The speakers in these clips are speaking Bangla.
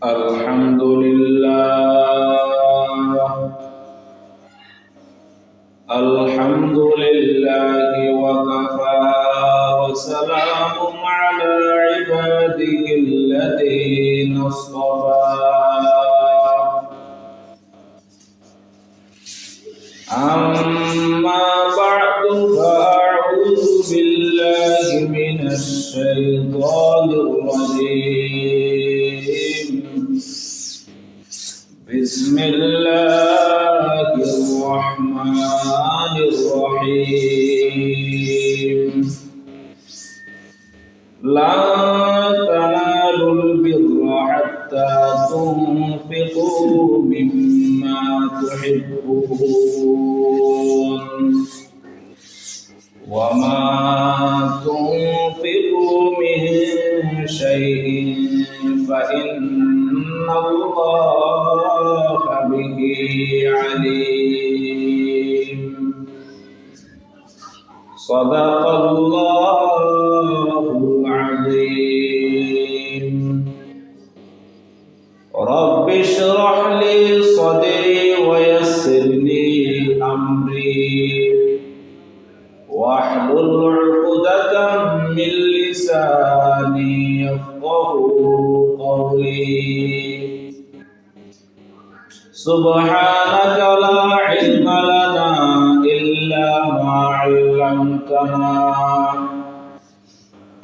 الحمد لله وكفى وسلام على عباده الذين اصطفى أما بعد فأعوذ بالله من الشيطان الرجيم بسم الله الرحمن الرحيم لن تنالوا البر حتى تنفقوا مما تحبون وما تنفقوا من شيء فإن الله به عليم صدق الله العظيم رب اشرح لي صدري ويسر لي أمري واحلل عقدة من لساني يفقهوا قولي سبحانك لا علم لنا إلا ما علمتنا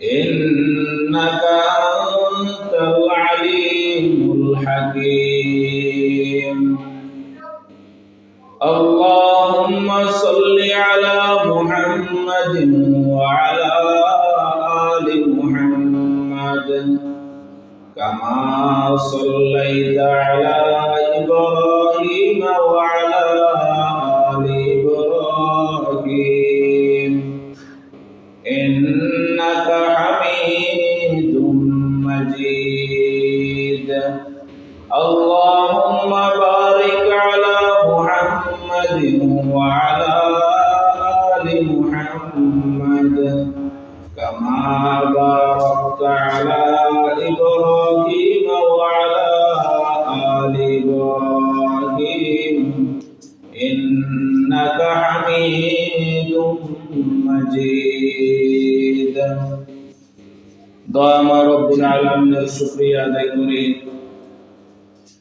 إنك أنت العليم الحكيم اللهم صل على محمد وعلى آل محمد كما صليت على إبراهيم وعلى آل إبراهيم إنك حميد مجيد اللهم بارك على محمد وعلى آل محمد كما باركت على إبراهيم وعلى آل إبراهيم إنك حميد مجيد দয়াময় রব্বুল আলামিনের শুকরিয়া আদায় করি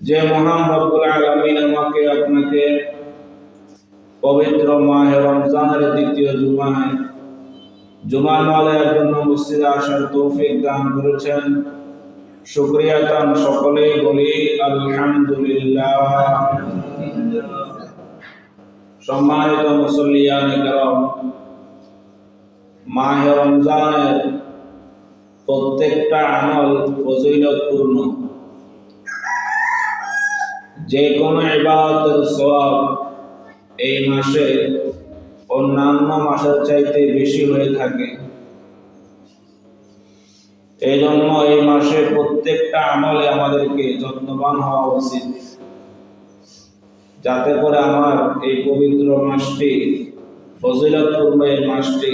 যে মহান রব্বুল আলামিন আমাকে আপনাকে পবিত্র মাহে রমজানের দ্বিতীয় জুমার নামাজের জন্য মসজিদে আসার তৌফিক দান করেছেন শুকরিয়া তান সকলেই বলি আলহামদুলিল্লাহ সম্মানিত মুসল্লিয়ানে কেরাম মাহে রমজানের প্রত্যেকটা আমল ফজিলতপূর্ণ যে কোনো ইবাদতের সওয়াব এই মাসে অন্যান্য মাসের চাইতে বেশি হয়ে থাকে এই জন্য এই মাসে প্রত্যেকটা আমলে আমাদেরকে যত্নবান হওয়া উচিত যাতে করে আমার এই পবিত্র মাসটি ফজিলতপূর্ণ এই মাসটি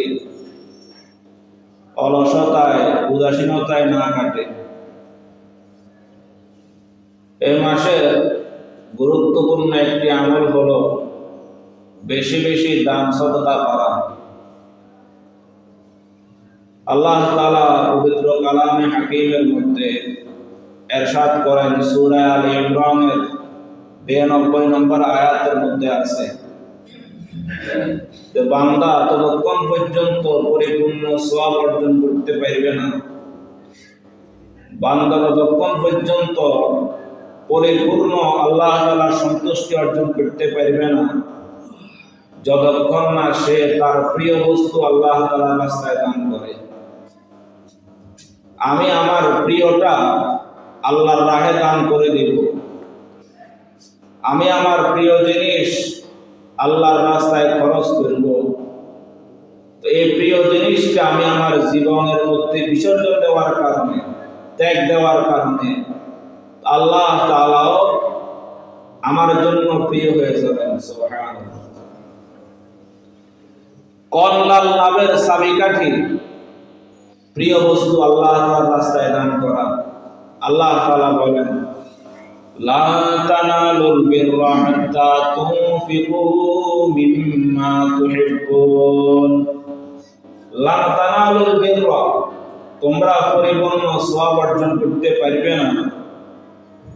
অলসতায় উদাসীনতায় না কাটে এই মাসের গুরুত্বপূর্ণ একটি আমল হলো বেশি বেশি দান সদকা করা আল্লাহ তাআলা পবিত্র কালামে হাকিমের মধ্যে ইরশাদ করেন সূরা আলে ইমরানের 92 নম্বর আয়াতের মধ্যে আছে যে বান্দা ততক্ষণ পর্যন্ত পরিপূর্ণ সওয়াব অর্জন করতে পারবে না বান্দা ততক্ষণ পর্যন্ত পরিপূর্ণ আল্লাহ তাআলার সন্তুষ্টি অর্জন করতে পারবে না যতক্ষণ না সে তার প্রিয় বস্তু আল্লাহ তাআলার রাস্তায় দান করে আমি আমার প্রিয়টা আল্লাহর রাহে দান করে দিব আমি আমার প্রিয় জিনিস আল্লাহর রাস্তায় খরচ করব তো এই প্রিয় জিনিসটা আমি আমার জীবনের মধ্যে বিসর্জন দেওয়ার কারণে ত্যাগ দেওয়ার কারণে আল্লাহ তাআলা আমার জন্য প্রিয় হয়ে যাবেন সুবহানাল্লাহ কল্যাণ লাভের চাবিকাঠি প্রিয় বস্তু আল্লাহ তাআলার রাস্তায় দান করা। আল্লাহ তাআলা বলেন লা তানালুল বিররা হাত্তা তুনফিকু মিম্মা তুহিব্বুন। লা তানালুল বিররা, তোমরা পরিপূর্ণ সওয়াব অর্জন করতে পারবে না,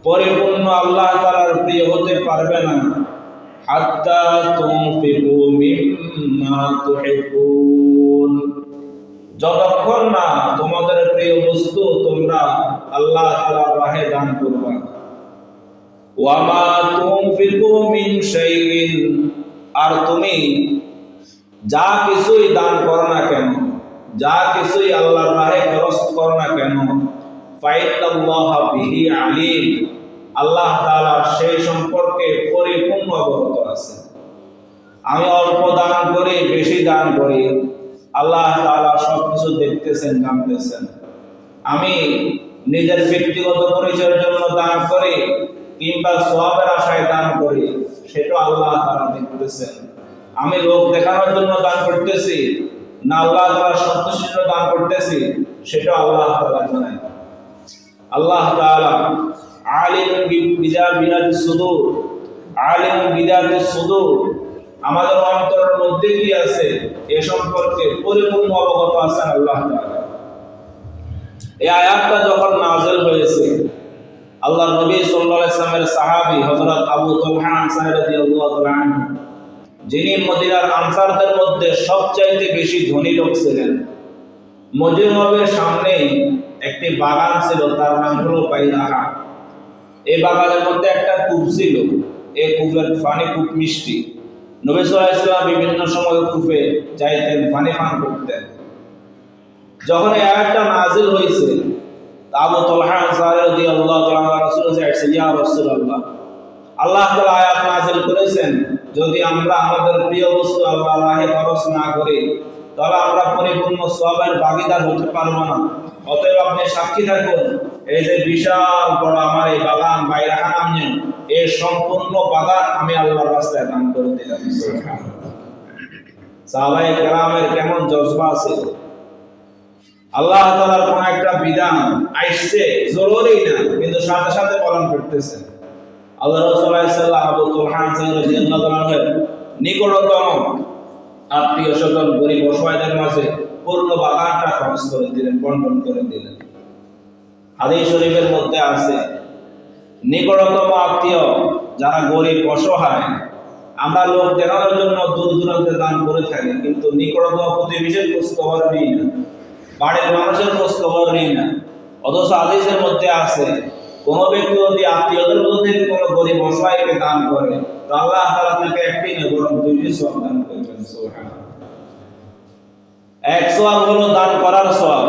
পরিপূর্ণ আল্লাহ তাআলার প্রিয় হতে পারবে না, হাত্তা তুনফিকু মিম্মা তুহিব্বুন, যতক্ষণ না তোমাদের প্রিয় বস্তু তোমরা আল্লাহ তাআলার রাহে দান করবে। ওয়া মা তুনফিকু মিন শাইইন, আর তুমি যা কিছুই দান করো না কেন, যা কিছুই আল্লাহর রাহে খরচ করো না কেন, ফাইনাল্লাহা বিহি আলিম, আল্লাহ তাআলা সেই সম্পর্কে পরিপূর্ণ অবগত আছেন। আমি অল্প দান করি, বেশি দান করি, আল্লাহ তাআলা সবকিছু দেখতেছেন, জানতেছেন। আমি নিজের ব্যক্তিগত পরিচয়ের জন্য দান করি কিংবা সওয়াবের আশায় দান করি, সেটা আল্লাহ তাআলা দেখতেছেন। আমি লোক দেখানোর জন্য দান করতেছি না আল্লাহ তাআলা সন্তুষ্টির জন্য দান করতেছি, সেটা আল্লাহ তাআলা জানেন। আল্লাহ তাআলা আলিমুন বিযাতিস সুদূর, আলিমুন বিযাতিস সুদূর, আমাদের অন্তরের মধ্যে কি আছে এ সম্পর্কে পরিপূর্ণ অবগত আছেন আল্লাহ তাআলা। এই আয়াতটা যখন নাযিল হয়েছে, আল্লাহর নবী সাল্লাল্লাহু আলাইহি ওয়াসাল্লামের সাহাবী হযরত আবু তালহা আনসারী রাদিয়াল্লাহু তাআলা আনহু, যিনি মদিনার আনসারদের মধ্যে সবচাইতে বেশি ধনী লোক ছিলেন, মদিনার সামনে একটি বাগান ছিল, তার নাম হলো বাইরাহা। এই বাগানের মধ্যে একটা কূপ ছিল, এই কূপের পানি খুব মিষ্টি। নবী সাল্লাল্লাহু আলাইহি ওয়াসাল্লাম বিভিন্ন সময় কূপে যাইতেন, পানি পান করতেন। যখন এই আয়াতটা নাযিল হয়েছে, আবু তালহা আনসারী রাদিয়াল্লাহু তাআলা রাসূলুল্লাহ সাল্লাল্লাহু আলাইহি ওয়াসাল্লাম, ইয়া রাসূলুল্লাহ, আল্লাহ তাআলা আয়াত নাযিল করেছেন, যদি আমরা আমাদের প্রিয় বস্তু আল্লাহর রাহে খরচ না করি তাহলে আমরা পরিপূর্ণ সওয়াবের ভাগীদার হতে পারবো না। অতএব আপনি সাক্ষী থাকুন, এই যে বিশাল বড় আমার এই বাগান বাইরাহা নামে, এই সম্পূর্ণ বাগান আমি আল্লাহর রাস্তায় দান করে দিলাম। সাহাবায়ে কেরামের কেমন জজবা আছে! আল্লাহ তাআলার কোন একটা বিধান আইছে জরুরি না, কিন্তু সাথে সাথে পালন করতেছেন। আল্লাহ রাসূল সাল্লাল্লাহু আলাইহি ওয়াসাল্লাম আবু তালহা আনসারী রাদিয়াল্লাহু তাআলা নিকটতম আত্মীয় স্বজন গরিব অসহায়দের মাঝে পূর্ণ বাগানটা খরচ করে দিলেন, বন্টন করে দিলেন। হাদিস শরীফের মধ্যে আছে, নিকটতম আত্মীয় যারা গরিব অসহায়, আমরা লোক দেখানোর জন্য দূর দূরান্তে দান করে থাকি, কিন্তু নিকটতম প্রতিবেশীর খোঁজ খবর নেই না, বাড়ির মানুষের খোঁজ খবর নেই না। অথচ হাদিসের মধ্যে আছে, কোন ব্যক্তি যদি আত্মীয়দের মধ্যে কোনো গরিব অসহায়কে দান করে, তো আল্লাহ তাআলা তাকে একটি না বরং দুইটি সওয়াব দান করবেন। সুবহানাল্লাহ। এক সওয়াব হলো দান করার সওয়াব,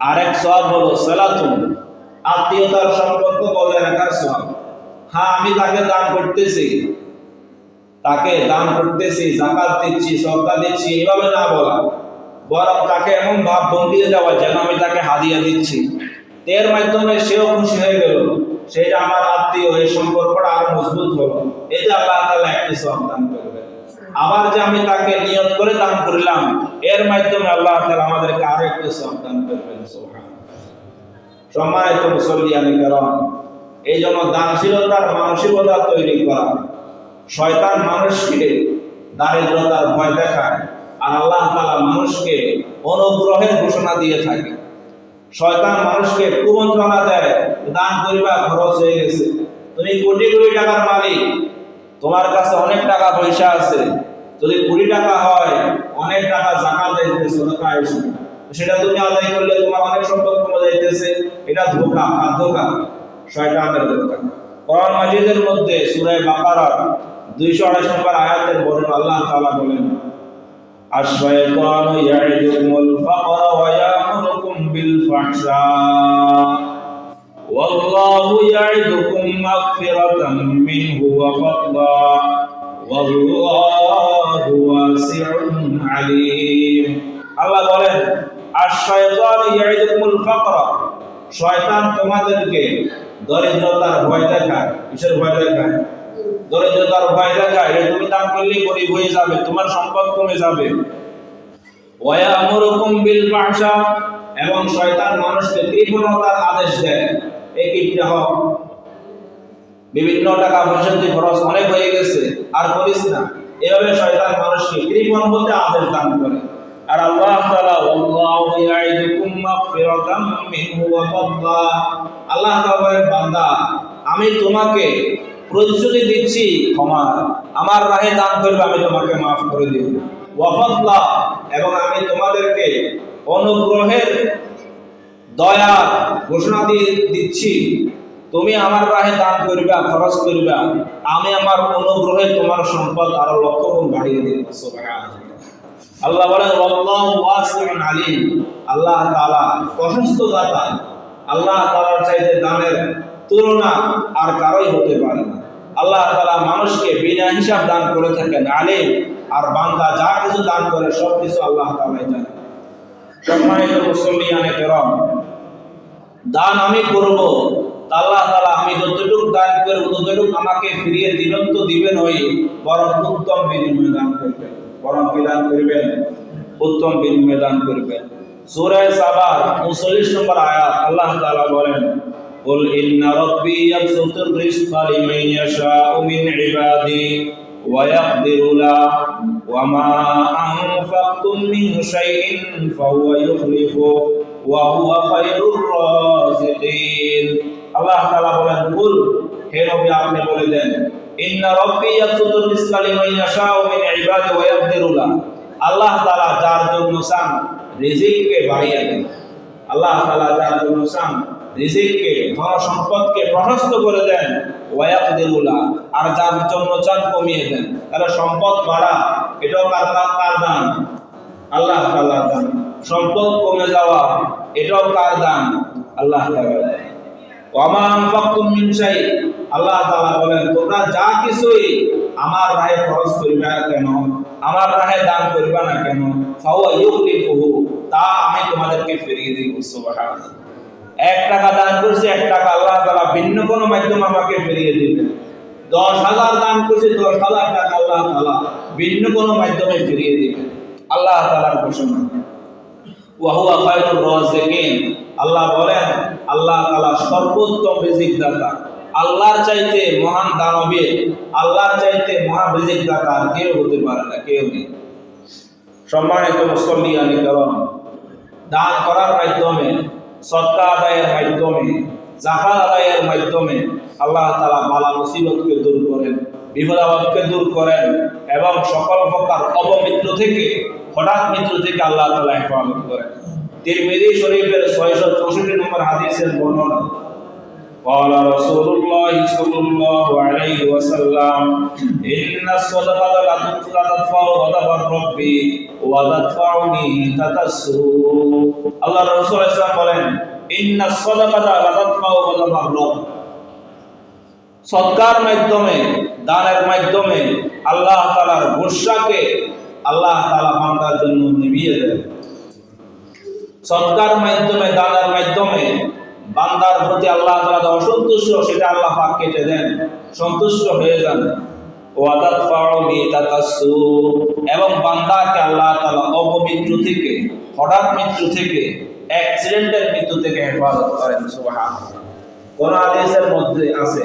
আর এক সওয়াব হলো সালাতুন, আত্মীয়তার সম্পর্ক বজায় রাখার সওয়াব। হ্যাঁ, আমি তাকে দান করতেছি, যাকাত দিচ্ছি, সদকা দিচ্ছি, এভাবে না বলা, বরং তাকে এমন ভাব ভঙ্গিতে দেওয়া যেন আমি তাকে হাদিয়া দিচ্ছি, এর মাধ্যমে সেও খুশি হয়ে গেল, সেটা আমার আত্মীয়, এই সম্পর্কটা আরো মজবুত হলো। এই যে আল্লাহ তাআলা একটি সওয়াব দান করবেন। আবার যে আমি তাকে নিয়ত করে দান করলাম, এর মাধ্যমে আল্লাহ তাআলা আমাদেরকে আরো একটি সওয়াব দান করবেন। সুবহানাল্লাহ। সম্মানিত মুসল্লিয়ান কিরাম, এই জন্য দানশীলতার মানসিকতা তৈরি করা। শয়তান মানুষকে দারিদ্রতার ভয় দেখায়, আর আল্লাহ তাআলা মানুষকে অনুগ্রহের ঘোষণা দিয়ে থাকে। শয়তান মানুষকে কুমন্ত্রণা দেয়, দান করিবা খরচ হয়ে গেছে, তুমি কোটি কোটি টাকার মালিক, তোমার কাছে অনেক টাকা পয়সা আছে, যদি 20 টাকা হয় অনেক টাকা যাকাত দিতে সদকা আসে, সেটা তুমি আদায় করলে তোমার অনেক সম্পদ কমে যাইতেছে। এটা ধোঁকা, আর ধোঁকা শয়তানের ধোঁকা। কোরআন মাজিদের মধ্যে সূরা বাকারা 228 নম্বর আয়াতের বর্ণনা আল্লাহ তাআলা বলেন, আশ-শায়তানু ইয়া'iদুকুমুল ফাকরা ওয়া ইয়া'মুরুকুম বিল ফাহশা ওয়াল্লাহু ইয়া'iদুকুম মাগফিরাতাম মিনহু ওয়া ফাদলা ওয়াল্লাহু ওয়াসি'উন আলীম। আল্লাহ বলেন, আশ-শায়তানু ইয়া'iদুকুমুল ফাকরা, শয়তান তোমাদেরকে দরিদ্রতার ভয় দেখায়। কিসের ভয় দেখায়? দরিদ্রতার ভয় দেখায়। তুমি দান করলে গরিব হয়ে যাবে, তোমার সম্পদ কমে যাবে। ওয়া ইয়া'মুরুকুম বিল ফাহশা, এবং শয়তান মানুষকে কৃপণতার আদেশ দেয়, এই কিপটা হও, বিভিন্ন টাকা পয়সা দিয়ে খরচ অনেক হয়ে গেছে, আর করিস না। এভাবে শয়তান মানুষকে কৃপণ হতে আদেশ দান করে। আর আল্লাহ তাআলা ওয়াল্লাহু ইয়াইদুকুম মাগফিরাতাম মিনহু ওয়া ফাদলা, আল্লাহ তাআলা বলেন, বান্দা আমি তোমাকে প্রতিশ্রুতি দিচ্ছি ক্ষমা, আমার রাহে দান করবে আমি তোমাকে মাফ করে দেব। ওয়া ফাদলা, এবং আমি তোমাদেরকে অনুগ্রহের দয়া ঘোষণা দিয়ে দিচ্ছি, তুমি আমার রাহে দান করবা, খরচ করবা, আমি আমার অনুগ্রহে তোমার সম্পদ আরো লক্ষ গুণ বাড়িয়ে দেব। সুবহানাল্লাহ। আল্লাহ বলেন আল্লাহু ওয়াসিউন আলিম, আল্লাহ তাআলা প্রশস্ত দাতা। আল্লাহ তাআলার চাইতে দানের তুলনা আর কারোই হতে পারে না। আল্লাহ তাআলা মানুষকে বিনা হিসাব দান করে থাকেন, আলিম। আর বান্দা যা কিছু দান করে সব কিছু আল্লাহ তাআলাই জানেন। সম্মানিত মুসল্লিয়ানে কেরাম, দান আমি করব, আল্লাহ তাআলা আমি যতটুকু দান করব ততটুকু আমাকে ফিরিয়ে দিবেন তো দিবেন ওই, বরং উত্তম বিনিময় দান করবেন, বরং কি দান করবেন? উত্তম বিনিময় দান করবেন। সূরা সাবার 39 নম্বর আয়াত আল্লাহ তাআলা বলেন, কুল ইন্না রাব্বী ইয়াবসুতুর রিজকা লিমান ইয়াশাউ মিন ইবাদি ওয়া ইয়াকদিরু লাহু ওয়া মা আনফাকতুম মিন শাইইন ফাহুয়া ইউখলিফু ওয়া হুয়া খায়রুর রাযিকিন। আল্লাহ তাআলা বলেন, কুল, হে নবী আপনি বলে দেন, ইন্না রাব্বী ইয়াবসুতুর রিজকা লিমান ইয়াশাউ মিন ইবাদি ওয়া ইয়াকদিরু লাহু, আল্লাহ তাআলা যার জন্য চান রিজিককে বাড়িয়ে দেন। আল্লাহ তাআলা যার জন্য চান রিজিককে, ধন সম্পদকে প্রশস্ত করে দেন। ওয়া ইয়াকদিরু লাহু, আর যার জন্য চান কমিয়ে দেন। তাহলে সম্পদ বাড়া এটাও কার দান? আল্লাহ তাআলার দান। সম্পদ কমে যাওয়া এটাও কার দান? আল্লাহ তাআলার দান। ওয়া মা আনফাকতুম মিন শাই, আল্লাহ তাআলা বলেন, তোমরা যা কিছুই আমার রাহে খরচ করিবা কেন, আমার রাহে দান করিবা না কেন, ফাহুয়া ইউখলিফুহু, তা আমি তোমাদেরকে ফিরিয়ে দিব। সুবহানাল্লাহ। 1 টাকা দান করছি, 1 টাকা আল্লাহ তাআলা ভিন্ন কোনো মাধ্যমে আমাকে ফিরিয়ে দিবেন। 10,000 দান করছি, 10,000 টাকা আল্লাহ তাআলা ভিন্ন কোনো মাধ্যমে ফিরিয়ে দিবেন। আল্লাহ তাআলার ঘোষণা। ওয়া হুয়া খায়রুর রাযিকিন, আল্লাহ বলেন, আল্লাহ তাআলা সর্বোত্তম রিজিক দাতা। আল্লাহর চাইতে মহান দানবীর, আল্লাহর চাইতে মহান রিজিক দাতা আর কেউ হতে পারে না, কেউ নেই। সম্মানিত মুসল্লিয়ানে কেরাম, দান করার মাধ্যমে, সদকা আদায়ের মাধ্যমে, যাকাত আদায়ের মাধ্যমে আল্লাহ তাআলা বালা মুসিবতকে দূর করেন, বিপদ আপদকে দূর করেন, এবং সকল প্রকার অপমৃত্যু থেকে, হঠাৎ মৃত্যু থেকে আল্লাহ তাআলা হেফাজত করেন। তিরমিজি শরীফের 664 নম্বর হাদিসের বর্ণনা, قال رسول الله صلى الله عليه وسلم إن الصدقة لا تدفع غضب الرب وتدفعني تتسوء। আল্লাহ রাসূল সাল্লাল্লাহু আলাইহি ওয়াসাল্লাম বলেন, ইন্না সাদাকাতা লা তাদফাউ গাদাবার রব, সদকার মাধ্যমে, দানের মাধ্যমে আল্লাহ তাআলার গুসাকে আল্লাহ তাআলা বান্দার জন্য নিভিয়ে দেন। সদকার মাধ্যমে, দানের মাধ্যমে বান্দার প্রতি আল্লাহ তাআলা অসন্তুষ্ট, সেটা আল্লাহ পাক কেটে দেন, সন্তুষ্ট হয়ে যান। ওয়া তাদফাউনি তাতাসু, এবং বান্দাকে আল্লাহ তাআলা অপমৃত্যু থেকে, হঠাৎ মৃত্যু থেকে, অ্যাক্সিডেন্টের মৃত্যু থেকে হেফাজত করেন। সুবহানাল্লাহ। কোন হাদিসের মধ্যে আছে,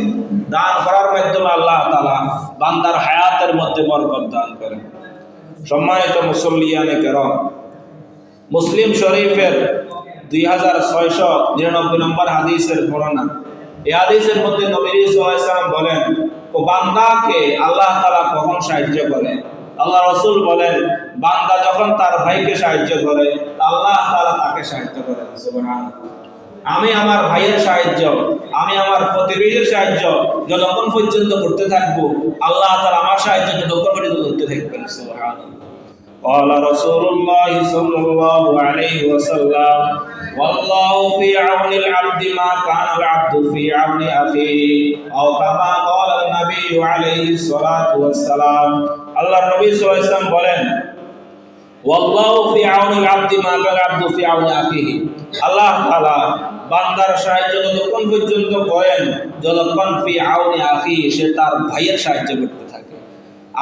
দান করার মাধ্যমে আল্লাহ তাআলা বান্দার হায়াতের মধ্যে বরকত দান করেন। সম্মানিত মুসল্লিয়ানে কেরাম, মুসলিম শরীফের 2699 নম্বর হাদিসের বর্ণনা। এই হাদিসের মধ্যে নবী সাল্লাল্লাহু আলাইহি ওয়াসাল্লাম বলেন, ও বান্দাকে আল্লাহ তাআলা কখন সাহায্য করে? আল্লাহ রাসূল বলেন, বান্দা যখন তার ভাইকে সাহায্য করে আল্লাহ তাআলা তাকে সাহায্য করেন। সুবহানাল্লাহ। আমি আমার ভাইয়ের সাহায্য, আমি আমার প্রতিবেশীর সাহায্য যতক্ষণ পর্যন্ত করতে থাকবো, আল্লাহ তাআলা আমার সাহায্য ততক্ষণ পর্যন্ত করতে থাকবেন। সুবহানাল্লাহ। قال رسول الله صلى الله عليه وسلم والله في عون العبد ما كان العبد في عون أخيه أو كما قال النبي عليه الصلاة والسلام। আল্লাহ নবী সাল্লাল্লাহু আলাইহি ওয়াসাল্লাম বলেন, والله في عون العبد ما كان العبد في عون أخيه, আল্লাহ তাআলা বান্দার সাহায্য ততক্ষণ পর্যন্ত করেন যতক্ষণ ফি আউনি আখি, সে তার ভাইয়ের সাহায্য করতে থাকে।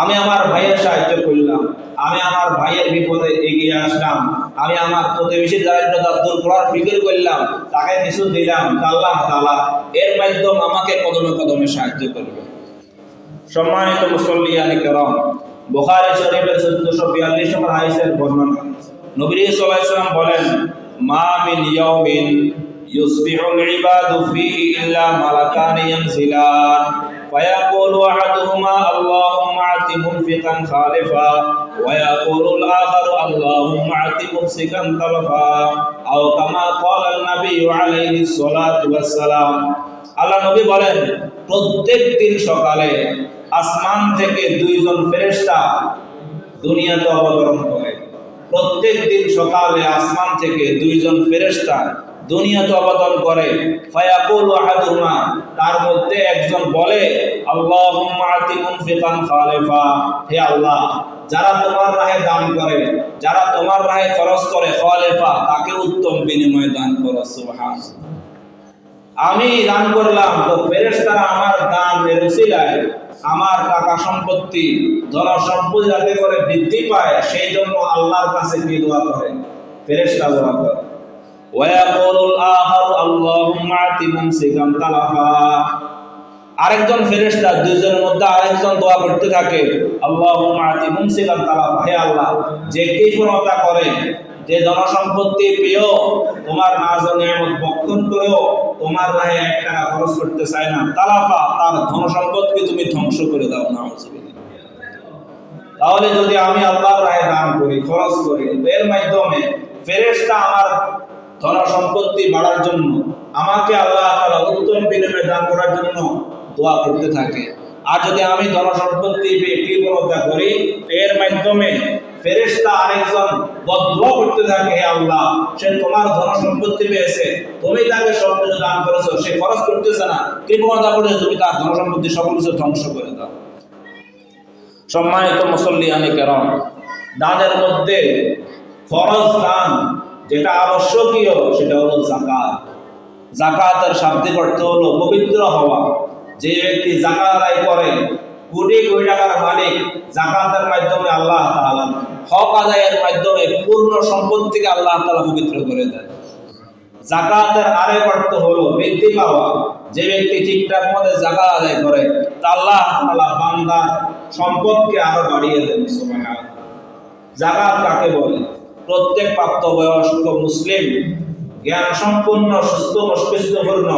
আমি আমার ভাইয়ের সাহায্য করলাম, আমি আমার ভাইয়ের বিপদে এগিয়ে আসলাম, আমি আমার প্রতিবেশীর দারিদ্রতা দূর করার ফিকির করলাম, তাকে কিছু দিলাম, আল্লাহ তাআলা এর মাধ্যমে আমাকে কদমে কদমে সাহায্য করবে। সম্মানিত মুসল্লিয়ানে কেরাম, বুখারী শরীফের 1442 নম্বর হাদিসের বর্ণনা, নবী সাল্লাল্লাহু আলাইহি ওয়াসাল্লাম বলেন, মা মিন ইয়াউমিন ইউসবিহুল ইবাদু ফীহি ইল্লা মালাকানি ইয়ানজিলান ফায়াকুলু আহাদুহুমা আল্লাহুম্মা আতি মুনফিকান খালিফা ওয়া ইয়াকুলুল আখারু আল্লাহুম্মা আতি মুমসিকান তালাফা আও কামা ক্বালা আন-নাবিয়্যু আলাইহিস সালাতু ওয়াস সালাম। আল্লাহ নবী বলেন, প্রত্যেক দিন সকালে আসমান থেকে দুইজন ফেরেশতা দুনিয়াতে অবতরণ করে। প্রত্যেক দিন সকালে আসমান থেকে দুইজন ফেরেশতা দুনিয়াতে অবতরণ করে। ফায়াকুলু আহাদুহুমা, তার মধ্যে একজন বলে, আল্লাহুম্মা আতি মুনফিকান খালিফা, হে আল্লাহ, যারা তোমার রাহে দান করে, যারা তোমার রাহে খরচ করে, খালিফা, তাকে উত্তম বিনিময় দান করো। সুবহানাল্লাহ। আমি দান করলাম, তো ফেরেশতারা আমার দানের উসিলায় আমার টাকা সম্পত্তি, ধন সম্পদ যাতে করে বৃদ্ধি পায়, সেই জন্য আল্লাহর কাছে কি দোয়া করে? ফেরেশতা দোয়া করে। ওয়া ইয়াকুলুল আখারু আল্লাহুম্মা আতি মুমসিকান তালাফা, আরেকজন ফেরেশতা, দুইজনের মধ্যে আরেকজন দোয়া করতে থাকে, আল্লাহুম্মা আতি মুমসিকান তালাফা, হে আল্লাহ, যে কৃপণতা করে, যে ধন সম্পত্তি পেয়েও তোমার নাজ ও নিয়ামত বক্ষণ করেও তোমার রাহে এক টাকা খরচ করতে চায় না, তালাফা, তার ধন সম্পদকে তুমি ধ্বংস করে দাও। নাউযুবিল্লাহ। তাহলে যদি আমি আল্লাহর রাহে দান করি, খরচ করি, এর মাধ্যমে ফেরেশতা আমার ধন সম্পত্তি বাড়ার জন্য, আমাকে আল্লাহ তাআলা উত্তম বিনিময় দান করার জন্য দোয়া করতে থাকে। আর যদি আমি ধন সম্পত্তি কৃপণতা করি, এর মাধ্যমে ফেরেশতা আরেকজন বদদুয়া করতে থাকে, হে আল্লাহ, সে তোমার ধন সম্পত্তি পেয়েছে, তুমি তাকে সব কিছু দান করেছো, সে খরচ করতেছে না, কৃপণতা করে তুমি তার ধন সম্পত্তি সকল কিছু ধ্বংস করে দাও। সম্মানিত মুসল্লিয়ানে কেরাম, দানের মধ্যে ফরজ দান যেটা আবশ্যকীয় সেটা হলো যাকাত। যাকাতের শাব্দিক অর্থ হলো পবিত্র হওয়া। যে ব্যক্তি যাকাত আদায় করে, কোটি কোটি টাকার মালিক, যাকাতের মাধ্যমে আল্লাহ তাআলা হক আদায়ের মাধ্যমে পূর্ণ সম্পত্তিকে আল্লাহ তাআলা পবিত্র করে দেন। যাকাতের আরেক অর্থ হলো বৃদ্ধি পাওয়া। যে ব্যক্তি ঠিকঠাক মতো যাকাত আদায় করে, তা আল্লাহ তাআলা বান্দার সম্পদকে আরো বাড়িয়ে দেন। সুবহানাল্লাহ। যাকাত কাকে বলে? প্রত্যেক প্রাপ্তবয়স্ক মুসলিম, জ্ঞান সম্পন্ন, সুস্থ মস্তিষ্কপূর্ণ,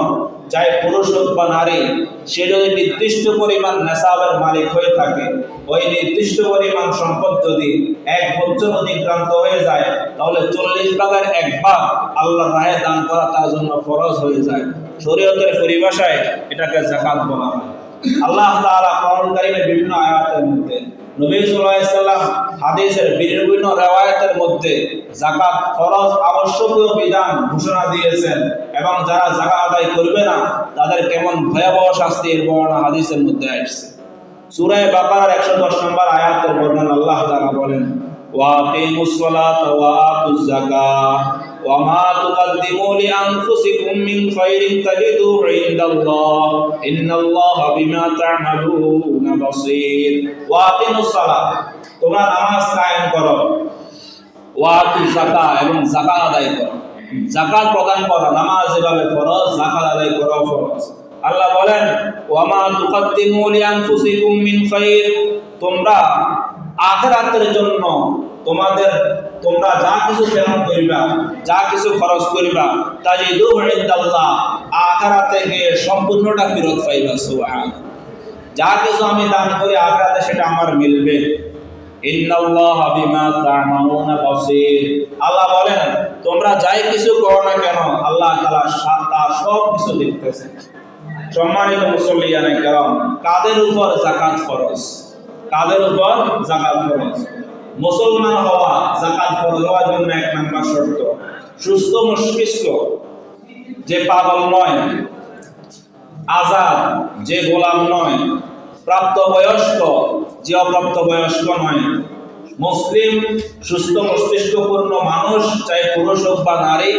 চাই পুরুষ হোক বা নারী, সে যদি নির্দিষ্ট পরিমাণ নেশাবের মালিক হয়ে থাকে, ওই নির্দিষ্ট পরিমাণ সম্পদ যদি 1 বছর অতিক্রান্ত হয়ে যায়, তাহলে 40 ভাগের 1 ভাগ আল্লাহর রাহে দান করা তার জন্য ফরজ হয়ে যায়। শরীয়তের পরিভাষায় এটাকে যাকাত বলা হয়। আল্লাহ তাআলা কোরআন কারীমের বিভিন্ন আয়াতের মধ্যে, নবী সাল্লাল্লাহু আলাইহি ওয়াসাল্লাম হাদিসের বিভিন্ন riwayতের মধ্যে যাকাত ফরজ আবশ্যকীয় বিধান ঘোষণা দিয়েছেন, এবং যারা যাকাত আদায় করবে না তাদের কেমন ভয়াবহ শাস্তির বর্ণনা হাদিসের মধ্যে আসছে। সূরা বাকারার 110 নম্বর আয়াতের বর্ণনা আল্লাহ তাআলা বলেন, ওয়া আকিমুস সালাতা ওয়া আতুজ যাকাত ওয়া মা তুকদ্দিমু লিআনফুসিকুম মিন খাইরিন তাজিদুহু ইনদাল্লাহ ইন্নাল্লাহা বিমা তা'মালুনা বাসীর। ওয়া আকিমুস সালাত, তোমরা নামাজ কায়েম করো, ওয়া আতুজ যাকাত, এবং যাকাত আদায় করো। যাকাত প্রদান করা, নামাজ যেভাবে ফরজ, যাকাত আদায় করা ফরজ। আল্লাহ বলেন, ওয়া মা তুকদ্দিমু লিআনফুসিকুম মিন খাইর, তোমরা আখিরাতের জন্য তোমরা যা কিছু প্রেরণ করিবা, যা কিছু খরচ করিবা, তাজিদুহু ইনদাল্লাহ, আখিরাতে গিয়ে সম্পূর্ণটা ফেরত পাইবা। সুবহানাল্লাহ। যা কিছু আমি দান করি আখিরাতে সেটা আমার মিলবে। ইন্নাল্লাহা বিমা তা'মালুনা বাসীর, আল্লাহ বলেন, তোমরা যাই কিছু করো না কেন, আল্লাহ তাআলা তার সব কিছু দেখতেছেন। সম্মানিত মুসল্লিয়ানে কেরাম, কাদের উপর যাকাত ফরজ? কাদের উপর যাকাত ফরজ? মুসলমান হওয়া, যাকাত ফরজ হওয়ার জন্য 1 নম্বর শর্ত, সুস্থ মস্তিষ্ক, যে পাগল নয়, আজাদ, যে গোলাম নয়, প্রাপ্তবয়স্ক, যে অপ্রাপ্তবয়স্ক নয়, মুসলিম সুস্থ মস্তিষ্কপূর্ণ মানুষ, চাই পুরুষ হোক বা নারী,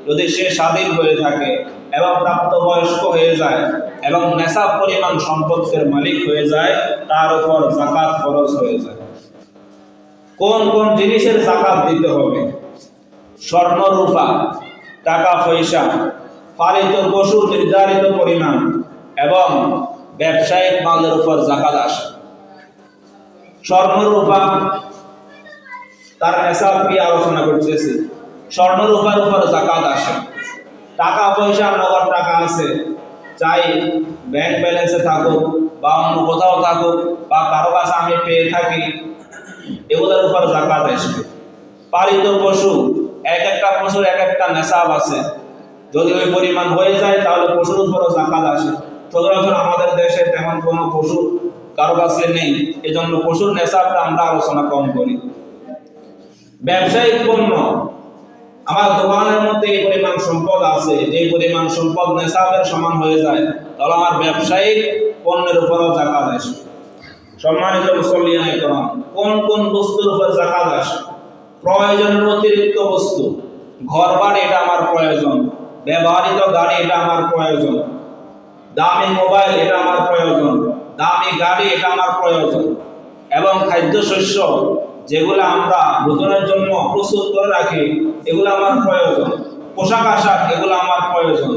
যদি সে স্বাধীন হয়ে থাকে এবং প্রাপ্তবয়স্ক হয়ে যায় এবং নেশাব পরিমাণ সম্পদের মালিক হয়ে যায়, তার উপর যাকাত ফরজ হয়ে যায়। কোন কোন জিনিসের যাকাত দিতে হবে? স্বর্ণ রূপা, টাকা পয়সা, পালিত পশু নির্ধারিত পরিমাণ এবং ব্যবসায়িক মালের উপর যাকাত আসে। স্বর্ণ রূপা তার নেশাব কি আলোচনা করতেছি। স্বর্ণ রূপার উপর যাকাত আসে। টাকা পয়সা, নগদ টাকা আছে, চাই ব্যাংক ব্যালেন্সে থাকুক বা অন্য কোথাও থাকুক বা কারো কাছে আমি পেয়ে থাকি, এগুলোর উপর যাকাত আসবে। পালিত পশু, এক একটা পশুর এক একটা নেশাব আছে, যদি ওই পরিমাণ হয়ে যায় তাহলে পশুর উপরও যাকাত আসে। সচরাচর আমাদের দেশে তেমন কোনো পশু কারো কাছে নেই, এজন্য পশুর নেশাবটা আমরা আলোচনা কম করি। ব্যবসায়িক পণ্য, আমার দোকানের মধ্যে এই পরিমাণ সম্পদ আছে, যে পরিমাণ সম্পদ নেশাবের সমান হয়ে যায়, তাহলে আমার ব্যবসায়িক পণ্যের উপরও যাকাত আসে। সম্মানিত মুসল্লিয়ানে কেরাম, কোন কোন বস্তুর উপর যাকাত আসে? প্রয়োজনের অতিরিক্ত বস্তু, ঘর বাড়ি এটা আমার প্রয়োজন, ব্যবহৃত গাড়ি এটা আমার প্রয়োজন, দামি মোবাইল এটা আমার প্রয়োজন, দামি গাড়ি এটা আমার প্রয়োজন, এবং খাদ্যশস্য যেগুলো আমরা ভোজনের জন্য প্রস্তুত করে রাখি এগুলো আমার প্রয়োজন, পোশাক আশাক এগুলো আমার প্রয়োজন।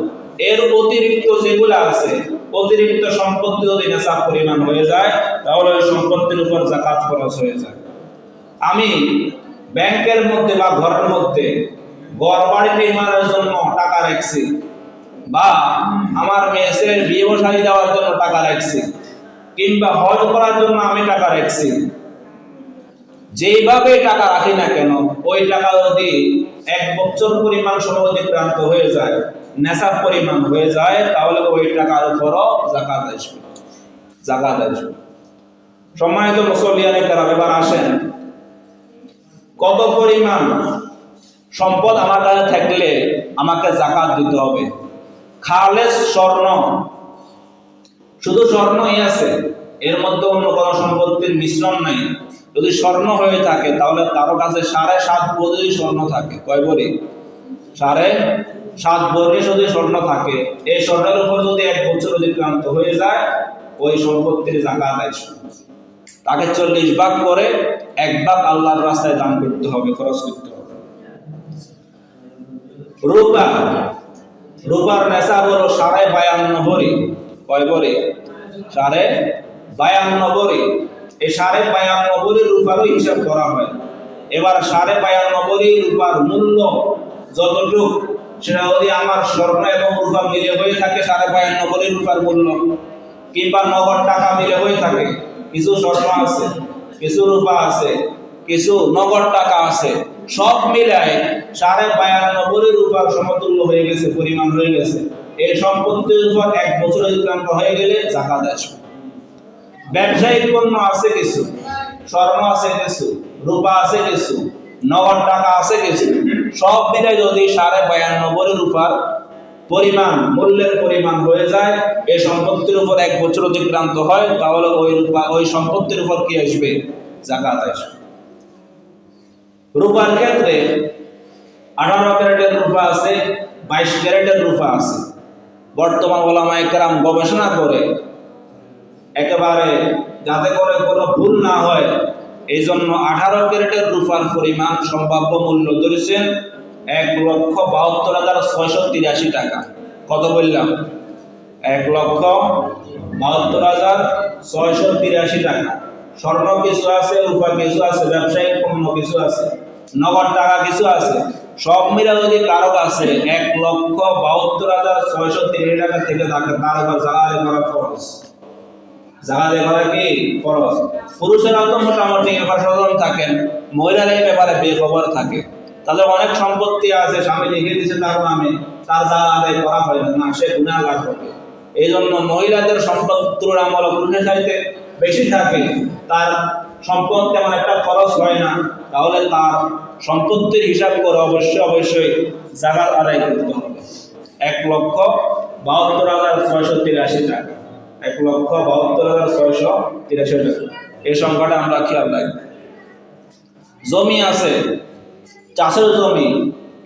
এর অতিরিক্ত যেগুলো আছে, অতিরিক্ত সম্পত্তি যদি নেশাব পরিমাণ হয়ে যায় তাহলে ওই সম্পত্তির উপর যাকাত খরচ হয়ে যায়। আমি ব্যাংকের মধ্যে বা ঘরের মধ্যে ঘর বাড়ি নির্মাণের জন্য টাকা রাখছি, বা আমার মেয়ের বিয়ে বসাই দেওয়ার জন্য টাকা রাখছি, কিংবা হজ করার জন্য আমি টাকা রাখছি, যেইভাবে টাকা রাখি না কেন, ওই টাকা যদি 1 বছর পরিমাণ সময় অতিক্রান্ত হয়ে যায়, নেশাব পরিমাণ হয়ে যায়, তাহলে ওই টাকার উপরও যাকাত আসবে। যাকাত আসবে। সম্মানিত মুসল্লিয়ানে কেরাম, এবার আসেন কত পরিমাণ সম্পদ আমার কাছে থাকলে আমাকে যাকাত দিতে হবে। খালেস স্বর্ণ, শুধু স্বর্ণই আছে, এর মধ্যে অন্য কোনো সম্পত্তির মিশ্রণ নাই, যদি স্বর্ণ হয়ে থাকে তাহলে কারো কাছে 7.5 ভরি স্বর্ণ থাকে। কয় ভরি? 7.5 ভরি যদি স্বর্ণ থাকে, এই স্বর্ণের উপর যদি 1 বছর অতিক্রান্ত হয়ে যায়, ওই সম্পত্তির যাকাত আসবে। তাকে 40 ভাগ করে 1 ভাগ আল্লাহর রাস্তায় দান করতে হবে, খরচ করতে হবে। রূপা, রূপার নেশাব হলো 52.5 ভরি। কয় ভরি? 52.5 ভরি। এই 52.5 ভরি রূপারও হিসাব করা হয়। এবার 52.5 ভরি রূপার মূল্য যতটুক, সেটা যদি আমার স্বর্ণ এবং রূপা মিলে হয়ে থাকে 52.5 ভরি রূপার মূল্য, কিংবা নগদ টাকা মিলে হয়ে থাকে, কিছু স্বর্ণ আছে, কিছু রূপা আছে, কিছু নগদ টাকা আছে, সব মিলায় 52.5 ভরি রূপার সমতুল্য হয়ে গেছে, পরিমাণ হয়ে গেছে, এই সম্পত্তির উপর 1 বছর অতিক্রান্ত হয়ে গেলে যাকাত আসবে। ব্যবসায়িক পণ্য আছে কিছু, স্বর্ণ আছে কিছু, রূপা আছে কিছু, নগদ টাকা আছে কিছু, সব মিলাই যদি 52.5 ভরি রূপার পরিমাণ, মূল্যের পরিমাণ হয়ে যায়, এই সম্পত্তির উপর 1 বছর অতিক্রান্ত হয়, তাহলে ওই রূপা, ওই সম্পত্তির উপর কি আসবে? যাকাত আসবে। রূপার ক্ষেত্রে 18 ক্যারেটের রূপা আছে, 22 ক্যারেটের রূপা আছে। বর্তমান ওলামায়ে কেরাম গবেষণা করে একেবারে যাতে করে কোনো ভুল না হয়, এই জন্য 18 ক্যারেটের রূপার পরিমাণ সম্ভাব্য মূল্য ধরেছেন 1,72,683 টাকা। কত বললাম? 1,72,683 টাকা। স্বর্ণ কিছু আছে, রূপা কিছু আছে, ব্যবসায়িক পণ্য কিছু আছে, নগদ টাকা কিছু আছে, সব মিলে যদি কারো কাছে 1,72,683 টাকা থেকে থাকে, তার উপর যাকাত করা ফরজ। যাকাত করা কি ফরজ? পুরুষেরা তো মোটামুটি এবার সচেতন থাকেন, মহিলারা এই ব্যাপারে বেখবর থাকে। তাদের অনেক সম্পত্তি আছে, স্বামী লিখে দিয়েছে তার নামে, তার যাকাত আদায় করা হয় না, সে গুনাহগার হবে। এই জন্য মহিলাদের সম্পদ তুলনামূলক পুরুষের চাইতে বেশি থাকে, তার সম্পদ তেমন একটা খরচ হয় না, তাহলে তার সম্পত্তির হিসাব করে অবশ্যই যাকাত আদায় করতে হবে। 1,72,683 টাকা। 1,72,683 টাকা। এই সংখ্যাটা আমরা খেয়াল রাখবো। জমি আছে, চাষের জমি,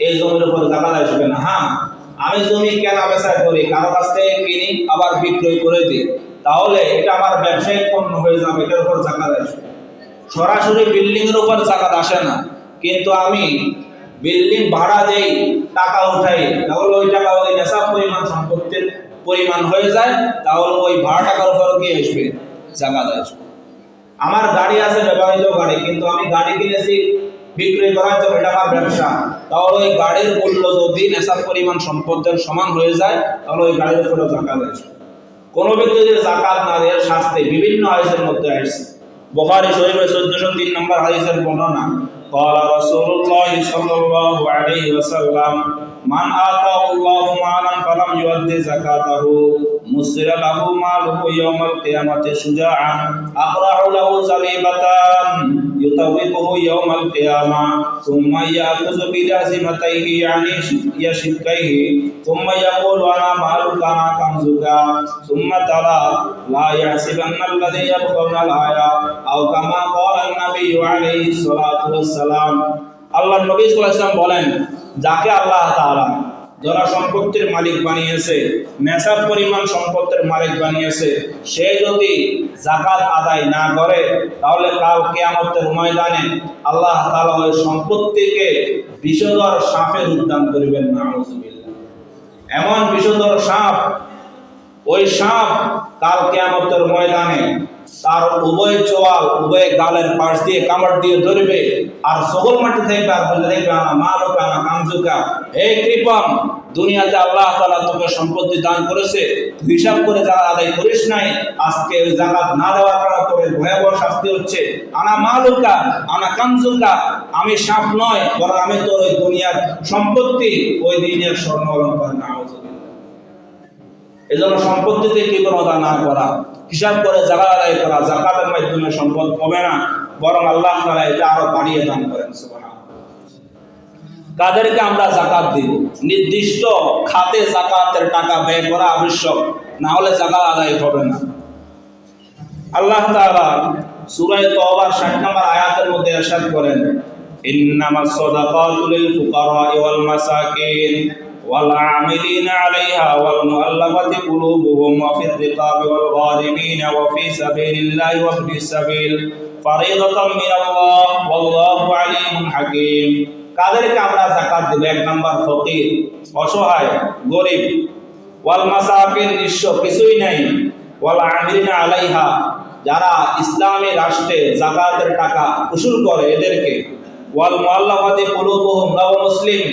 এই জমির উপর যাকাত আসবে না। হ্যাঁ, আমি জমি কেনা বেচা করি, কারো কাছ থেকে কিনি আবার বিক্রয় করে দিই, তাহলে এটা আমার ব্যবসায়িক পণ্য হয়ে যাবে, এটার উপর যাকাত আসবে। সরাসরি বিল্ডিং এর উপর জাকাত আসে না, কিন্তু আমি বিল্ডিং ভাড়া দেই, টাকা উঠাই, তাহলে ওই টাকা ওই নেশাব পরিমাণ সম্পত্তির পরিমাণ হয়ে যায়, তাহলে ওই ভাড়া টাকার উপর কি আসবে? জাকাত আসবে। আমার গাড়ি আছে, ব্যবহৃত গাড়ি, কিন্তু আমি গাড়ি কিনেছি বিক্রি করার জন্য, এটা আমার ব্যবসা, তাহলে ওই গাড়ির মূল্য যদি নেশাব পরিমাণ সম্পদের সমান হয়ে যায়, তাহলে ওই গাড়ির উপরে জাকাত আসবে। কোন ব্যক্তি যদি জাকাত না দেয় শাস্তি বিভিন্ন হাদিসের মধ্যে আসছে। বুখারী শরীফে 1403 নম্বর হাদিসের বর্ণনা, قال رسول الله صلى الله عليه وسلم من آتاه الله مالا فلم يؤد زكاته مسر له ماله يوم القيامة شجاعا أقرع له زبيبتان يطوقه يوم القيامة ثم يأخذ بجازمتيه يعني يشكيه ثم يقول أنا مالك أنا كنزك ثم تلا لا يحسبن الذي يبخل الآية أو كما قال النبي عليه الصلاة والسلام। আল্লাহর নবী সাল্লাল্লাহু আলাইহি ওয়াসাল্লাম বলেন, যাকে আল্লাহ তাআলা যারা সম্পত্তির মালিক বানিয়েছে, নেশাব পরিমাণ সম্পত্তির মালিক বানিয়েছে, সে যদি যাকাত আদায় না করে, তাহলে কাল কিয়ামতের ময়দানে আল্লাহ তাআলা ওই সম্পত্তিকে বিষধর সাপে উদ্যান করবেন। নাউযুবিল্লাহ। এমন বিষধর সাপ, ওই সাপ কাল কিয়ামতের ময়দানে তার উভয় চোয়াল, উভয় গালের পাশ দিয়ে কামড় দিয়ে ধরবে, আর সকল মাটি থেকে আর বলে দেখবে, আনা মালুকা আনা কানজুকা, হে কৃপণ, দুনিয়াতে আল্লাহ তাআলা তোকে সম্পত্তি দান করেছে, হিসাব করে যারা আদায় করিস নাই, আজকে ওই যাকাত না দেওয়ার কারণে তোর ভয়াবহ শাস্তি হচ্ছে। আনা মালুকা আনা কানজুকা, আমি সাপ নয়, বরং আমি তোর ওই দুনিয়ার সম্পত্তি, ওই দিনের স্বর্ণ অলংকার। নাউযুবিল্লাহ। এজন্য সম্পত্তিতে কৃপণতা না করা, হিসাব করে যাকাত আদায় করা। যাকাতের মাধ্যমে সম্পদ কমে না, বরং আল্লাহ তাআলা এটা আরো বাড়িয়ে দান করেন। সুবহানাল্লাহ। কাদেরকে আমরা যাকাত দিব? নির্দিষ্ট খাতে যাকাতের টাকা ব্যয় করা আবশ্যক, না হলে যাকাত আদায় হবে না। আল্লাহ তাআলা সূরা তাওবার 60 নম্বর আয়াতের মধ্যে ইরশাদ করেন, ইন্নামাস সাদাকাতু লিল ফুকারা ওয়াল মাসাকিন والعاملين عليها والمؤلفة قلوبهم وفي الرقاب والغارمين وفي سبيل الله وابن السبيل فريضة من الله والله عليم حكيم। কাদেরকে আমরা যাকাত দেব? এক নাম্বার ফকির, অসহায়, গরিব, ওয়াল মাসাকিন, নিঃস্ব, কিছুই নাই, ওয়াল আমিলিনা আলাইহা, যারা ইসলামী রাষ্ট্রে যাকাতের টাকা উসুল করে এদেরকে, ওয়াল মুআল্লাফাতি কুলুবুহুম, মুসলিম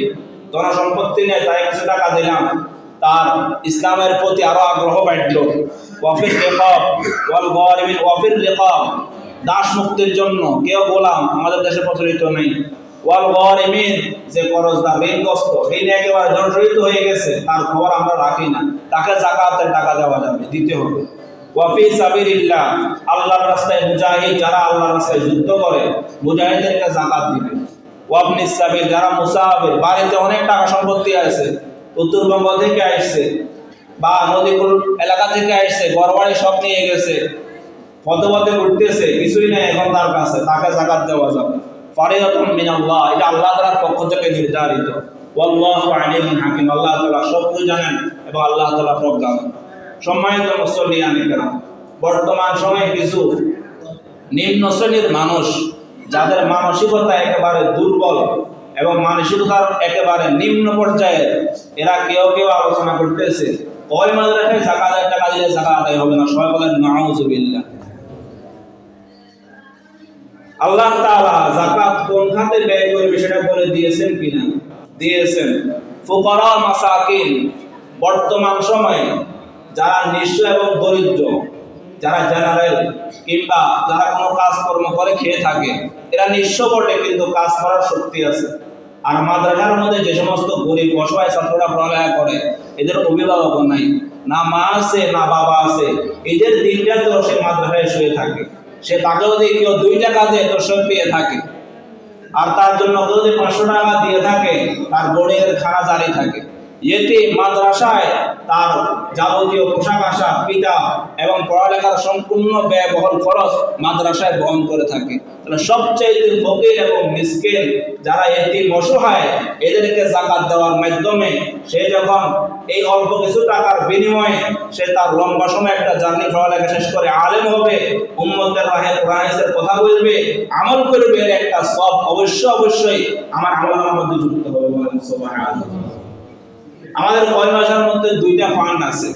ধনসম্পত্তি নেই, তাই কিছু টাকা দিলাম, তার ইসলামের প্রতি আরো আগ্রহ বাড়লো। ওয়াফির রিকাব ওয়াল গারিমিন, ওয়াফির রিকাব, দাস মুক্তির জন্য, কেউ গোলাম আমাদের দেশে প্রচলিত নেই। ওয়াল গারিমিন, যে করজদার, ঋণগ্রস্ত, ঋণে একেবারে জর্জরিত হয়ে গেছে, তার খবর আমরা রাখি না, তাকে যাকাতের টাকা দেওয়া যাবে, দিতে হবে। ওয়াফি সাবিলিল্লাহ, আল্লাহর রাস্তায় মুজাহিদ, যারা আল্লাহর রাস্তায় যুদ্ধ করে, মুজাহিদদেরকে যাকাত দিবে। ওয়াবনি সাবিল, যারা মুসাফির, বাড়িতে অনেক টাকা সম্পত্তি আছে, উত্তরবঙ্গ থেকে আসছে বা নদীকুল এলাকা থেকে আসছে, ঘরবাড়ি সব নিয়ে গেছে, পথে পথে ঘুরতেছে, কিছুই নেই এখন তার কাছে, তাকে যাকাত দেওয়া যাবে। ফারিদাতুম মিনাল্লাহ, এটা আল্লাহ তাআলার পক্ষ থেকে নির্ধারিত। ওয়াল্লাহু আলিমুন হাকিম, আল্লাহ তাআলা সব কিছু জানেন এবং আল্লাহ তাআলা প্রজ্ঞাময়। সম্মানিত মুসল্লিয়ান কিরাম, বর্তমান সময়ে কিছু নিম্ন শ্রেণীর মানুষ, যাদের মানসিকতা একেবারে দুর্বল এবং মানসিকতার একেবারে নিম্ন পর্যায়ে, এরা কেউ কেউ আলোচনা করতেছে, ওই মাদ্রাসায় যাকাতের টাকা দিলে যাকাত আদায় হবে না। সবাই বলেন নাউযুবিল্লাহ। আল্লাহ তাআলা যাকাত কোন খাতে ব্যয় করবে সেটা বলে দিয়েছেন কিনা? দিয়েছেন। ফুকারা মাসাকিন, বর্তমান সময়ে যারা নিঃস্ব এবং দরিদ্র, যারা জেনারেল কিংবা যারা কোনো কাজকর্ম করে খেয়ে থাকে, এরা নিঃস্ব বটে কিন্তু কাজ করার শক্তি আছে। আর মাদ্রাসার মধ্যে যে সমস্ত গরিব অসহায় ছাত্ররা পড়ালেখা করে, এদের অভিভাবক নাই, না মা আছে না বাবা আছে, এদের দিনটা তো সে মাদ্রাসায় শুয়ে থাকে, সে তাকে যদি কেউ 2 টাকা দেয় তো সব পেয়ে থাকে, আর তার জন্য যদি 500 টাকা দিয়ে থাকে, তার বোর্ডের খানা জারি থাকে। এতে মাদ্রাসায় তার যাবতীয় পোশাক আশাক, পিতা এবং পড়ালেখার সম্পূর্ণ ব্যয়বহুল খরচ মাদ্রাসায় বহন করে থাকে। তাহলে সবচাইতে ফকির এবং মিসকিন যারা এতিম অসহায়, এদেরকে যাকাত দেওয়ার মাধ্যমে সে যখন এই অল্প কিছু টাকার বিনিময়ে সে তার লম্বা সময় একটা জার্নি পড়ালেখা শেষ করে আলেম হবে, উম্মতের রাহে কোরআনের কথা বলবে, আমল করবে, এর একটা সব অবশ্যই আমার আমলের মধ্যে যুক্ত হবে। বলেন সুবহানাল্লাহ। আমাদের কয় মাসের মধ্যে দুইটা ফান্ড আছে।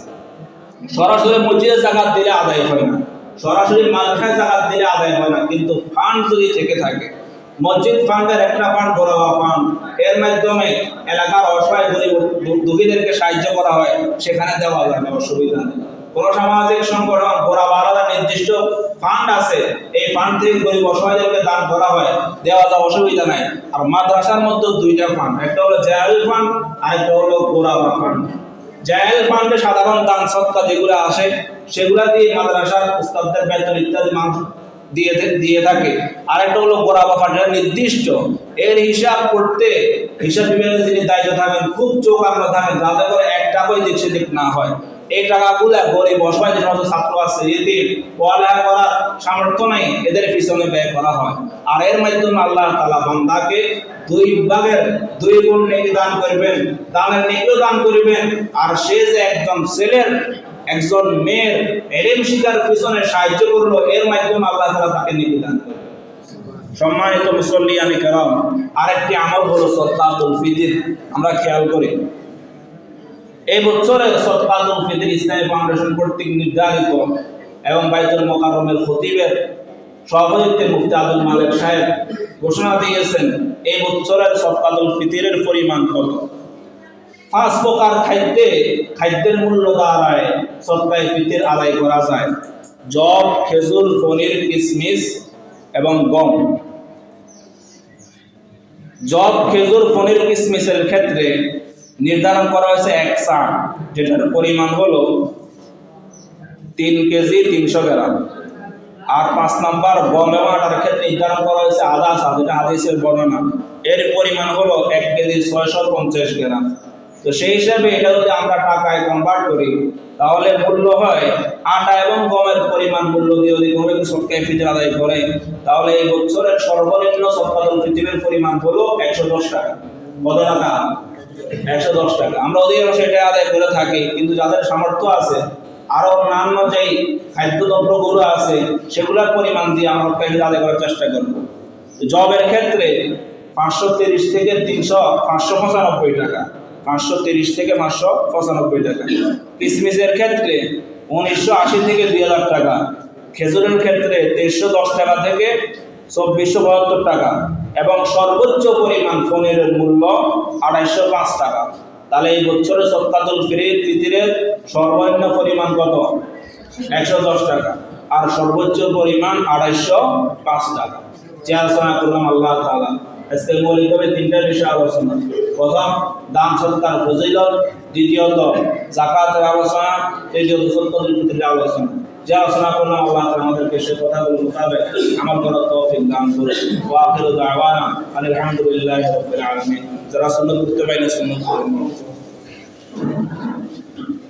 সরাসরি মসজিদে যাকাত দিলে আদায় হয় না, সরাসরি মাদ্রাসায় যাকাত দিলে আদায় হয় না, কিন্তু ফান্ড যদি থেকে থাকে, মসজিদ ফান্ডের একটা ফান্ড ঘরোয়া ফান্ড, এর মাধ্যমে এলাকার অসহায় গরিব দুঃখীদেরকে সাহায্য করা হয়, সেখানে দেওয়া যাবে, অসুবিধা নেই। কোন সামাজিক সংগঠন ঘোরাবার আলাদা নির্দিষ্ট ফান্ড আছে, এই ফান্ড থেকে গরিব অসহায়দেরকে দান করা হয়, দেওয়া যাওয়া অসুবিধা নাই। আর মাদ্রাসার মধ্যে দুইটা ফান্ড, একটা হলো জায়েজ ফান্ড আর একটা হলো ঘোরাবার ফান্ড। জায়েজ ফান্ডে সাধারণ দান সদকা যেগুলো আসে সেগুলা দিয়ে মাদ্রাসার উস্তাদদের বেতন ইত্যাদি মানুষ দিয়ে থাকে। আরেকটা হলো গোরাবা ফান্ড, নির্দিষ্ট এর হিসাব করতে হিসাব বিভাগের যিনি দায়িত্ব থাকেন খুব চোখ আমরা থাকেন, যাতে করে এক টাকাই দিক সেদিক না হয়। এই টাকাগুলো গরিব অসহায় যে সমস্ত ছাত্র আছে, যদি পড়ালেখা করার সামর্থ্য নাই, এদের পিছনে ব্যয় করা হয়। আর এর মাধ্যমে আল্লাহ তাআলা বান্দাকে দুই ভাগের দুই গুণ নেকি দান করবেন, দানের নেকিও দান করবেন। আর সে যে একজন ছেলের একজন মেয়ের ইলম শিক্ষার পিছনে সাহায্য করলো, এর মাধ্যমে আল্লাহ তাআলা তাকে নেকি দান করবেন। সম্মানিত মুসল্লিয়ানে কেরাম, আরেকটি আমল হলো সাদকাতুল ফিতর। আমরা খেয়াল করি, এই বছরের সাদকাতুল ফিতর ইসলামী ফাউন্ডেশন কর্তৃক নির্ধারিত এবং বাইতুল মুকাররমের খতিবের সভাপতিত্বে মুফতি আব্দুল মালিক সাহেব ঘোষণা দিয়েছেন এই বছরের সাদকাতুল ফিতরের পরিমাণ কত। 5 প্রকার খাদ্যের মূল্য দ্বারায় সদকায়ে ফিতর আদায় করা যায়। জব, খেজুর, পনির, কিশমিশ এবং গম। জব, খেজুর, পনির, কিশমিশের ক্ষেত্রে নির্ধারণ করা হয়েছে 1 সা, যেটার পরিমাণ হলো 3 কেজি 300 গ্রাম। আর 5 নম্বর গম এবং আটার ক্ষেত্রে নির্ধারণ করা হয়েছে আধা সা, যেটা হাদিসের বর্ণনা, এর পরিমাণ হলো 1 কেজি 650 গ্রাম। তো সেই হিসাবে এটা যদি আমরা টাকায় কনভার্ট করি, তাহলে মূল্য হয় আটা এবং গমের পরিমাণ মূল্য দিয়ে যদি গমের সদকায়ে ফিতর আদায় করে, তাহলে এই বছরের সর্বনিম্ন সদকাতুল ফিতরের পরিমাণ হলো 110 টাকা। কত টাকা? 110 টাকা। আমরা অধিকাংশ এটা আদায় করে থাকি, কিন্তু যাদের সামর্থ্য আছে আরো অন্যান্য যেই খাদ্যদ্রব্যগুলো আছে সেগুলোর পরিমাণ দিয়ে আমরা সদকায়ে ফিতর আদায় করার চেষ্টা করব। জবের ক্ষেত্রে 530 থেকে 595 টাকা, 530 থেকে 595 টাকা। কিশমিশের ক্ষেত্রে 1980 থেকে 2000 টাকা। খেজুরের ক্ষেত্রে 1310 টাকা থেকে 2472 টাকা এবং সর্বোচ্চ পরিমাণ পনিরের মূল্য 205 টাকা। তাহলে এই বছরের সদকাতুল ফিতরের সর্বনিম্ন পরিমাণ কত? 110 টাকা আর সর্বোচ্চ পরিমাণ 205 টাকা। যে আলোচনা করলাম আল্লাহ তাআলা আজকে মৌলিকভাবে 3টা বিষয় আলোচনা। প্রথম, দান সদকার ফজিলত, দ্বিতীয়ত যাকাতের আলোচনা, তৃতীয়ত সদকাতুল ফিতরের আলোচনা। যে আলোচনা করলাম আল্লাহ তাআলা আমাদেরকে সে কথাগুলো মোতাবেক আমল করার তৌফিক দান করুন। ওয়া আখিরু দাওয়ানা আলহামদুলিল্লাহি রাব্বিল আলামিন। যারা সুন্নাত করতে পারেন সুন্নাত করুন।